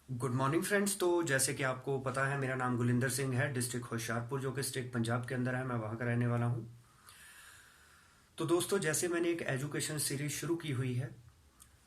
Good morning friends. तो जैसे कि आपको पता है, मेरा नाम गुलिंदर सिंह है, डिस्ट्रिक्ट होशियारपुर जो कि स्टेट पंजाब के अंदर है। मैं वहाँ का रहने वाला हूँ। तो दोस्तों, जैसे मैंने एक एजुकेशन सीरीज शुरू की हुई है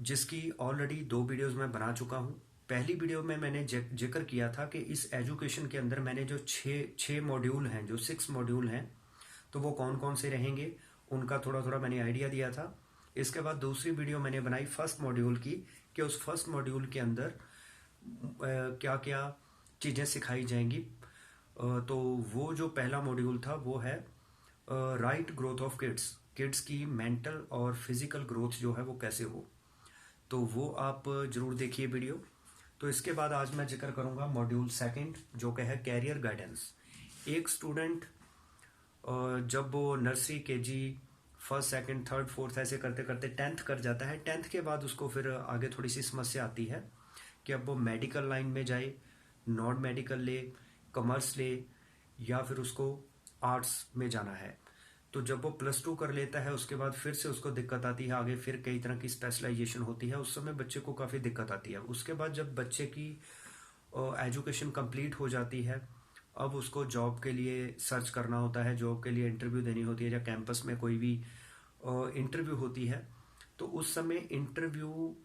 जिसकी ऑलरेडी 2 वीडियोस मैं बना चुका हूँ। पहली वीडियो में मैंने जिक्र किया था कि इस एजुकेशन के अंदर मैंने जो छः मॉड्यूल हैं, जो 6 मॉड्यूल हैं, तो वो कौन कौन से रहेंगे उनका थोड़ा थोड़ा मैंने आइडिया दिया था। इसके बाद दूसरी वीडियो मैंने बनाई फर्स्ट मॉड्यूल की, कि उस फर्स्ट मॉड्यूल के अंदर क्या क्या चीज़ें सिखाई जाएंगी। तो वो जो पहला मॉड्यूल था वो है right growth of kids. Kids की मेंटल और फिजिकल ग्रोथ जो है वो कैसे हो। तो वो आप जरूर देखिए वीडियो। तो इसके बाद आज मैं जिक्र करूंगा मॉड्यूल सेकंड जो कि है कैरियर गाइडेंस। एक स्टूडेंट जब वो nursery KG first second third fourth ऐसे करते करते 10th कर जाता है, 10th के बाद उसको फिर आगे थोड़ी सी समस्या आती है कि अब वो मेडिकल लाइन में जाए, नॉन मेडिकल ले, कॉमर्स ले, या फिर उसको आर्ट्स में जाना है। तो जब वो +2 कर लेता है उसके बाद फिर से उसको दिक्कत आती है, आगे फिर कई तरह की स्पेशलाइजेशन होती है, उस समय बच्चे को काफ़ी दिक्कत आती है। उसके बाद जब बच्चे की एजुकेशन कंप्लीट हो जाती है, अब उसको जॉब के लिए सर्च करना होता है, जॉब के लिए इंटरव्यू देनी होती है, या कैंपस में कोई भी इंटरव्यू होती है। तो उस समय इंटरव्यू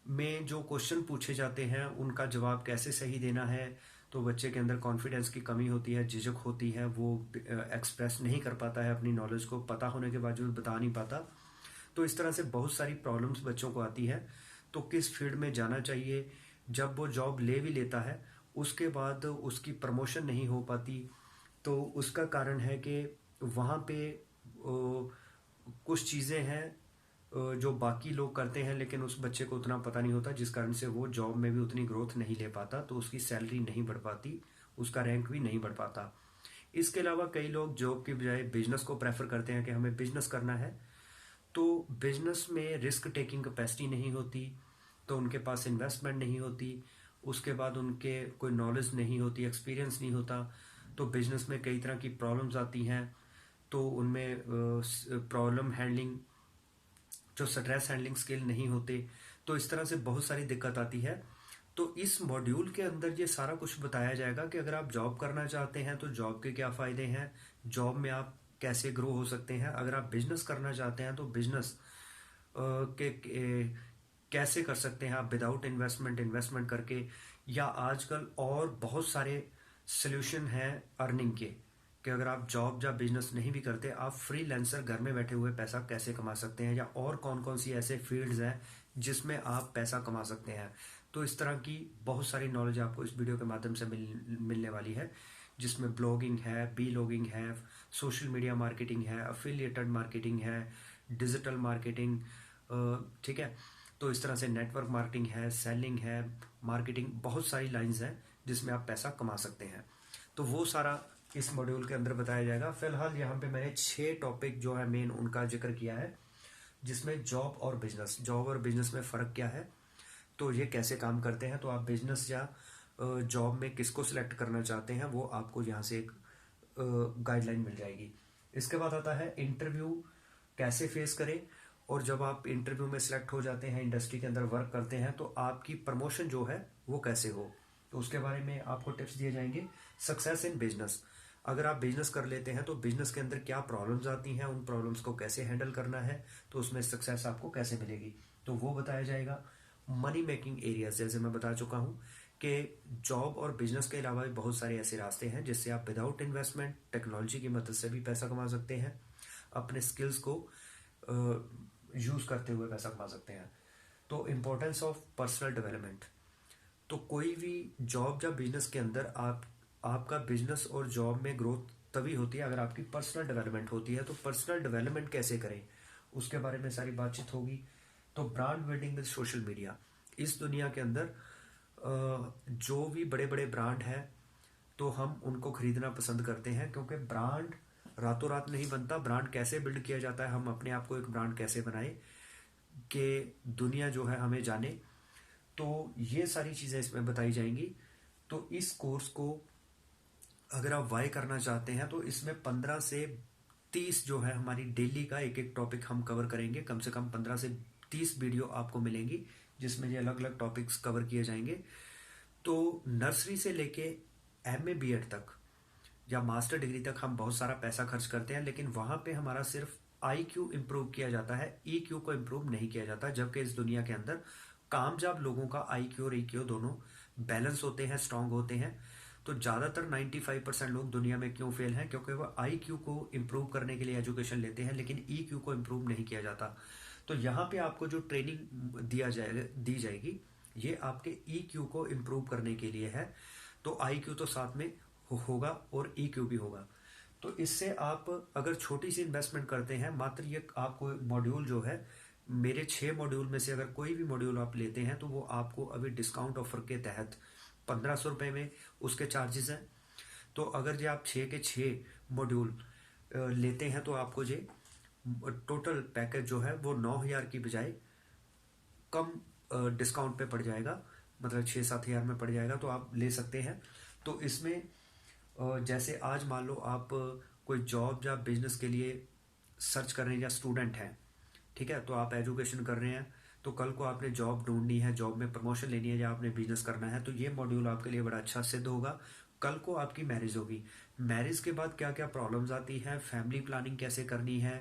में जो क्वेश्चन पूछे जाते हैं उनका जवाब कैसे सही देना है, तो बच्चे के अंदर कॉन्फिडेंस की कमी होती है, झिझक होती है, वो एक्सप्रेस नहीं कर पाता है अपनी नॉलेज को, पता होने के बावजूद बता नहीं पाता। तो इस तरह से बहुत सारी प्रॉब्लम्स बच्चों को आती है। तो किस फील्ड में जाना चाहिए, जब वो जॉब ले भी लेता है उसके बाद उसकी प्रमोशन नहीं हो पाती, तो उसका कारण है कि वहाँ पे कुछ चीज़ें हैं जो बाकी लोग करते हैं लेकिन उस बच्चे को उतना पता नहीं होता, जिस कारण से वो जॉब में भी उतनी ग्रोथ नहीं ले पाता, तो उसकी सैलरी नहीं बढ़ पाती, उसका रैंक भी नहीं बढ़ पाता। इसके अलावा कई लोग जॉब के बजाय बिजनेस को प्रेफर करते हैं कि हमें बिजनेस करना है। तो बिजनेस में रिस्क टेकिंग कैपेसिटी नहीं होती, तो उनके पास इन्वेस्टमेंट नहीं होती, उसके बाद उनके कोई नॉलेज नहीं होती, एक्सपीरियंस नहीं होता, तो बिजनेस में कई तरह की प्रॉब्लम्स आती हैं। तो उनमें प्रॉब्लम हैंडलिंग, जो स्ट्रेस हैंडलिंग स्किल नहीं होते, तो इस तरह से बहुत सारी दिक्कत आती है। तो इस मॉड्यूल के अंदर ये सारा कुछ बताया जाएगा कि अगर आप जॉब करना चाहते हैं तो जॉब के क्या फ़ायदे हैं, जॉब में आप कैसे ग्रो हो सकते हैं, अगर आप बिजनेस करना चाहते हैं तो बिजनेस के कैसे कर सकते हैं आप विदाउट इन्वेस्टमेंट करके, या आजकल और बहुत सारे सोल्यूशन हैं अर्निंग के, कि अगर आप जॉब या बिजनेस नहीं भी करते, आप फ्रीलांसर घर में बैठे हुए पैसा कैसे कमा सकते हैं, या और कौन कौन सी ऐसे फील्ड्स हैं जिसमें आप पैसा कमा सकते हैं। तो इस तरह की बहुत सारी नॉलेज आपको इस वीडियो के माध्यम से मिलने वाली है, जिसमें ब्लॉगिंग है, बी लॉगिंग है, सोशल मीडिया मार्केटिंग है, अफिलिएटेड मार्केटिंग है, डिजिटल मार्केटिंग, ठीक है। तो इस तरह से नेटवर्क मार्केटिंग है, सेलिंग है, मार्केटिंग, बहुत सारी लाइंस हैं जिसमें आप पैसा कमा सकते हैं। तो वो सारा इस मॉड्यूल के अंदर बताया जाएगा। फिलहाल यहाँ पे मैंने 6 टॉपिक जो है मेन उनका जिक्र किया है, जिसमें जॉब और बिजनेस में फ़र्क क्या है, तो ये कैसे काम करते हैं। तो आप बिजनेस या जॉब में किसको सिलेक्ट करना चाहते हैं वो आपको यहाँ से एक गाइडलाइन मिल जाएगी। इसके बाद आता है इंटरव्यू कैसे फेस करें, और जब आप इंटरव्यू में सिलेक्ट हो जाते हैं, इंडस्ट्री के अंदर वर्क करते हैं, तो आपकी प्रमोशन जो है वो कैसे हो, तो उसके बारे में आपको टिप्स दिए जाएंगे। सक्सेस इन बिजनेस, अगर आप बिजनेस कर लेते हैं तो बिजनेस के अंदर क्या प्रॉब्लम्स आती हैं, उन प्रॉब्लम्स को कैसे हैंडल करना है, तो उसमें सक्सेस आपको कैसे मिलेगी, तो वो बताया जाएगा। मनी मेकिंग एरियाज, जैसे मैं बता चुका हूँ कि जॉब और बिजनेस के अलावा भी बहुत सारे ऐसे रास्ते हैं जिससे आप विदाउट इन्वेस्टमेंट टेक्नोलॉजी की मदद से भी पैसा कमा सकते हैं, अपने स्किल्स को यूज़ करते हुए पैसा कमा सकते हैं। तो इम्पोर्टेंस ऑफ पर्सनल डेवलपमेंट, तो कोई भी जॉब या बिजनेस के अंदर आपका बिजनेस और जॉब में ग्रोथ तभी होती है अगर आपकी पर्सनल डेवलपमेंट होती है। तो पर्सनल डेवलपमेंट कैसे करें उसके बारे में सारी बातचीत होगी। तो brand building with social media, इस दुनिया के अंदर जो भी बड़े बड़े ब्रांड हैं तो हम उनको खरीदना पसंद करते हैं, क्योंकि ब्रांड रातों रात नहीं बनता। ब्रांड कैसे बिल्ड किया जाता है, हम अपने आप को एक ब्रांड कैसे बनाए कि दुनिया जो है हमें जाने, तो ये सारी चीज़ें इसमें बताई जाएंगी। तो इस कोर्स को अगर आप वाई करना चाहते हैं तो इसमें 15 से 30 जो है हमारी डेली का एक एक टॉपिक हम कवर करेंगे, कम से कम 15 से 30 वीडियो आपको मिलेंगी जिसमें ये अलग अलग टॉपिक्स कवर किए जाएंगे। तो नर्सरी से लेके एमए बीएड तक या मास्टर डिग्री तक हम बहुत सारा पैसा खर्च करते हैं, लेकिन वहाँ पे हमारा सिर्फ आईक्यू इम्प्रूव किया जाता है, ईक्यू को इम्प्रूव नहीं किया जाता। जबकि इस दुनिया के अंदर कामयाब लोगों का आईक्यू और ईक्यू दोनों बैलेंस होते हैं, स्ट्रांग होते हैं। तो ज़्यादातर 95% लोग दुनिया में क्यों फेल हैं? क्योंकि वो आईक्यू को इम्प्रूव करने के लिए एजुकेशन लेते हैं, लेकिन ईक्यू को इम्प्रूव नहीं किया जाता। तो यहाँ पे आपको जो ट्रेनिंग दी जाएगी, ये आपके ईक्यू को इम्प्रूव करने के लिए है। तो आईक्यू तो साथ में होगा और ईक्यू भी होगा। तो इससे आप अगर छोटी सी इन्वेस्टमेंट करते हैं, मात्र ये आपको मॉड्यूल जो है, मेरे 6 मॉड्यूल में से अगर कोई भी मॉड्यूल आप लेते हैं तो वो आपको अभी डिस्काउंट ऑफर के तहत 1500 रुपये में उसके चार्जेस हैं। तो अगर जो आप 6 के 6 मॉड्यूल लेते हैं तो आपको जो टोटल पैकेज जो है वो 9000 की बजाय कम डिस्काउंट पे पड़ जाएगा, मतलब 6-7 हज़ार में पड़ जाएगा। तो आप ले सकते हैं। तो इसमें जैसे आज मान लो आप कोई जॉब या बिजनेस के लिए सर्च कर रहे हैं या स्टूडेंट हैं, ठीक है, तो आप एजुकेशन कर रहे हैं, तो कल को आपने जॉब ढूंढनी है, जॉब में प्रमोशन लेनी है या आपने बिजनेस करना है, तो ये मॉड्यूल आपके लिए बड़ा अच्छा सिद्ध होगा। कल को आपकी मैरिज होगी, मैरिज के बाद क्या क्या प्रॉब्लम्स आती हैं, फैमिली प्लानिंग कैसे करनी है,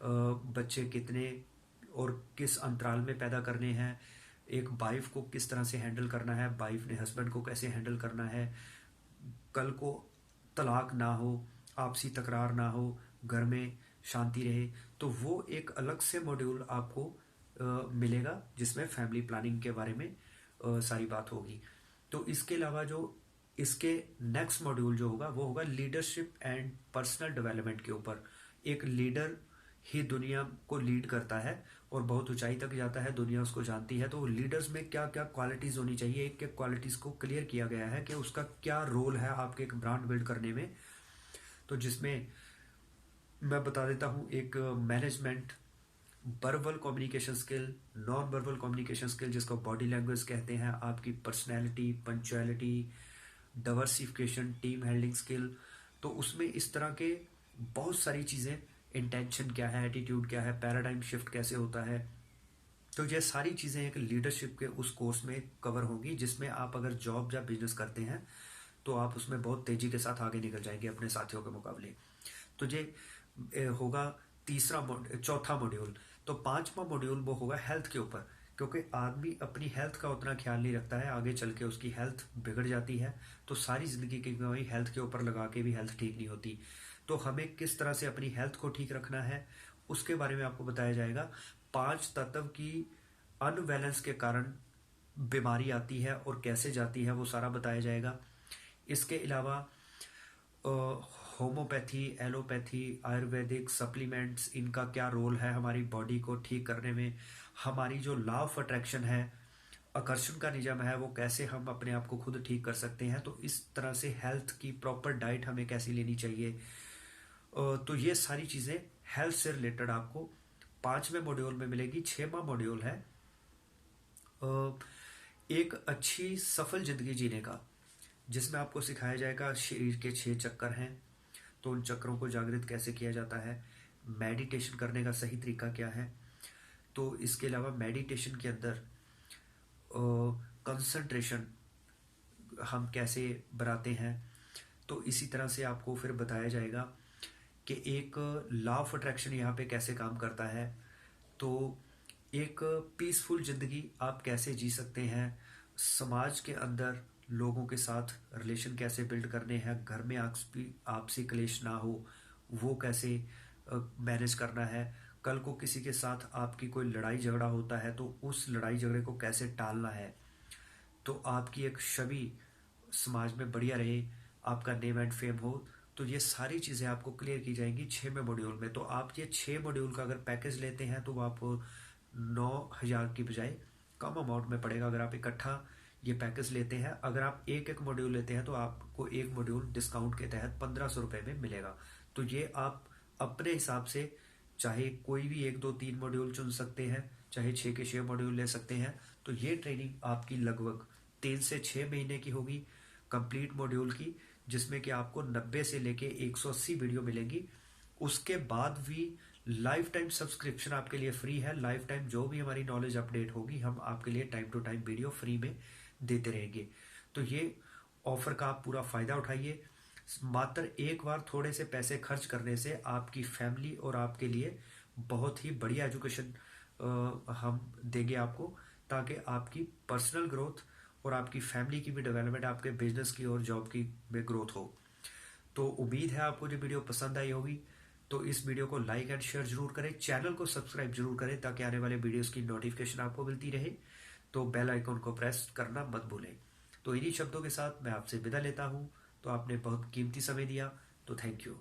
बच्चे कितने और किस अंतराल में पैदा करने हैं, एक वाइफ को किस तरह से हैंडल करना है, वाइफ ने हस्बैंड को कैसे हैंडल करना है, कल को तलाक ना हो, आपसी तकरार ना हो, घर में शांति रहे, तो वो एक अलग से मॉड्यूल आपको मिलेगा जिसमें फैमिली प्लानिंग के बारे में सारी बात होगी। तो इसके अलावा जो इसके नेक्स्ट मॉड्यूल जो होगा वो होगा लीडरशिप एंड पर्सनल डेवलपमेंट के ऊपर। एक लीडर ही दुनिया को लीड करता है और बहुत ऊंचाई तक जाता है, दुनिया उसको जानती है। तो लीडर्स में क्या क्या क्वालिटीज़ होनी चाहिए, एक एक क्वालिटीज़ को क्लियर किया गया है कि उसका क्या रोल है आपके एक ब्रांड बिल्ड करने में। तो जिसमें मैं बता देता हूँ, एक management, verbal communication skill, non verbal communication skill जिसको बॉडी लैंग्वेज कहते हैं, आपकी personality, punctuality, diversification, team handling skill. तो उसमें इस तरह के बहुत सारी चीज़ें, इंटेंशन क्या है, एटीट्यूड क्या है, पैराडाइम शिफ्ट कैसे होता है, तो ये सारी चीज़ें एक लीडरशिप के उस कोर्स में कवर होंगी, जिसमें आप अगर जॉब या बिजनेस करते हैं तो आप उसमें बहुत तेज़ी के साथ आगे निकल जाएंगे अपने साथियों के मुकाबले। तो ये होगा चौथा मॉड्यूल। तो 5वां मॉड्यूल वो होगा हेल्थ के ऊपर, क्योंकि आदमी अपनी हेल्थ का उतना ख्याल नहीं रखता है, आगे चल के उसकी हेल्थ बिगड़ जाती है। तो सारी ज़िंदगी की कमाई हेल्थ के ऊपर लगा के भी हेल्थ ठीक नहीं होती। तो हमें किस तरह से अपनी हेल्थ को ठीक रखना है उसके बारे में आपको बताया जाएगा। 5 तत्व की अनबैलेंस के कारण बीमारी आती है और कैसे जाती है वो सारा बताया जाएगा। इसके अलावा होम्योपैथी, एलोपैथी, आयुर्वेदिक सप्लीमेंट्स, इनका क्या रोल है हमारी बॉडी को ठीक करने में। हमारी जो लॉ ऑफ अट्रैक्शन है, आकर्षण का नियम है, वो कैसे हम अपने आप को खुद ठीक कर सकते हैं। तो इस तरह से हेल्थ की प्रॉपर डाइट हमें कैसी लेनी चाहिए। तो ये सारी चीज़ें हेल्थ से रिलेटेड आपको 5वें मॉड्यूल में मिलेगी। 6वां मॉड्यूल है एक अच्छी सफल जिंदगी जीने का, जिसमें आपको सिखाया जाएगा शरीर के 6 चक्कर हैं, तो उन चक्रों को जागृत कैसे किया जाता है, मेडिटेशन करने का सही तरीका क्या है। तो इसके अलावा मेडिटेशन के अंदर कंसंट्रेशन हम कैसे बनाते हैं। तो इसी तरह से आपको फिर बताया जाएगा कि एक लॉ ऑफ अट्रैक्शन यहाँ पे कैसे काम करता है। तो एक पीसफुल ज़िंदगी आप कैसे जी सकते हैं, समाज के अंदर लोगों के साथ रिलेशन कैसे बिल्ड करने हैं, घर में आपसी क्लेश ना हो वो कैसे मैनेज करना है, कल को किसी के साथ आपकी कोई लड़ाई झगड़ा होता है तो उस लड़ाई झगड़े को कैसे टालना है, तो आपकी एक छवि समाज में बढ़िया रहे, आपका नेम एंड फेम हो। तो ये सारी चीज़ें आपको क्लियर की जाएंगी 6वें मॉड्यूल में। तो आप ये 6 मॉड्यूल का अगर पैकेज लेते हैं तो वो आपको 9000 की बजाय कम अमाउंट में पड़ेगा अगर आप इकट्ठा ये पैकेज लेते हैं। अगर आप एक एक मॉड्यूल लेते हैं तो आपको एक मॉड्यूल डिस्काउंट के तहत 1500 रुपये में मिलेगा। तो ये आप अपने हिसाब से चाहे कोई भी 1, 2, 3 मॉड्यूल चुन सकते हैं, चाहे 6 के 6 मॉड्यूल ले सकते हैं। तो ये ट्रेनिंग आपकी लगभग 3 से 6 महीने की होगी, कंप्लीट मॉड्यूल की, जिसमें कि आपको 90 से लेके 180 वीडियो मिलेंगी। उसके बाद भी लाइफ टाइम सब्सक्रिप्शन आपके लिए फ्री है। लाइफ टाइम जो भी हमारी नॉलेज अपडेट होगी हम आपके लिए time to time video free में देते रहेंगे। तो ये ऑफर का आप पूरा फ़ायदा उठाइए। मात्र एक बार थोड़े से पैसे खर्च करने से आपकी फैमिली और आपके लिए बहुत ही बढ़िया एजुकेशन हम देंगे आपको, ताकि आपकी पर्सनल ग्रोथ और आपकी फैमिली की भी डेवलपमेंट, आपके बिजनेस की और जॉब की भी ग्रोथ हो। तो उम्मीद है आपको ये वीडियो पसंद आई होगी। तो इस वीडियो को लाइक एंड शेयर जरूर करें, चैनल को सब्सक्राइब जरूर करें ताकि आने वाले वीडियोस की नोटिफिकेशन आपको मिलती रहे। तो बेल आइकन को प्रेस करना मत भूलें। तो इन्हीं शब्दों के साथ मैं आपसे विदा लेता हूं। तो आपने बहुत कीमती समय दिया, तो थैंक यू।